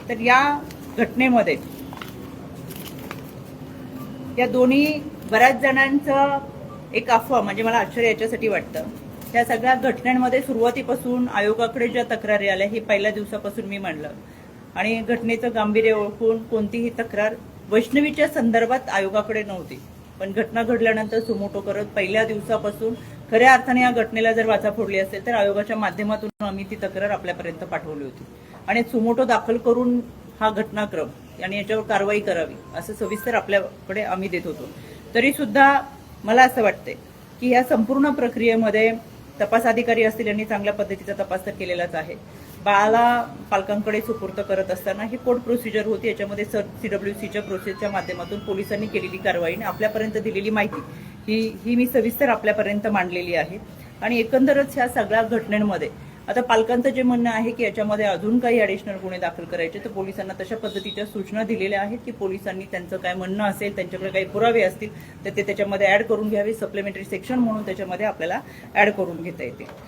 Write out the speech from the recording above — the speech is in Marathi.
तर या घटनेमध्ये या दोन्ही बऱ्याच जणांचं एक अफवा, म्हणजे मला आश्चर्य याच्यासाठी वाटतं, त्या सगळ्या घटनांमध्ये सुरुवातीपासून आयोगाकडे ज्या तक्रारी आल्या हे पहिल्या दिवसापासून मी म्हणलं, आणि घटनेचं गांभीर्य ओळखून कोणतीही तक्रार वैष्णवीच्या संदर्भात आयोगाकडे नव्हती, पण घटना घडल्यानंतर सुमोटो करत पहिल्या दिवसापासून खऱ्या अर्थाने या घटनेला जर वाचा फोडली असेल तर आयोगाच्या माध्यमातून आम्ही ती तक्रार आपल्यापर्यंत पाठवली होती आणि सुमोटो दाखल करून हा घटनाक्रम आणि याच्यावर कारवाई करावी असं सविस्तर आपल्याकडे आम्ही देत होतो. तरी सुद्धा मला असं वाटतंय की या संपूर्ण प्रक्रियेमध्ये तपास अधिकारी असतील यांनी चांगल्या पद्धतीचा तपास तर केलेलाच आहे. बाळाला पालकांकडे सुपूर्द करत असताना ही कोर्ट प्रोसिजर होती, याच्यामध्ये CWCच्या प्रोसेसच्या माध्यमातून पोलिसांनी केलेली कारवाई आणि आपल्यापर्यंत दिलेली माहिती ही मी सविस्तर आपल्यापर्यंत मांडलेली आहे. आणि एकंदरच ह्या सगळ्या घटनांमध्ये आता पालकांचं जे म्हणणं आहे की याच्यामध्ये अजून काही ॲडिशनल गुन्हे दाखल करायचे, तर पोलिसांना तशा पद्धतीच्या सूचना दिलेल्या आहेत की पोलिसांनी त्यांचं काय म्हणणं असेल, त्यांच्याकडे काही पुरावे असतील तर ते त्याच्यामध्ये ऍड करून घ्यावे. सप्लिमेंटरी सेक्शन म्हणून त्याच्यामध्ये आपल्याला ऍड करून घेता येते.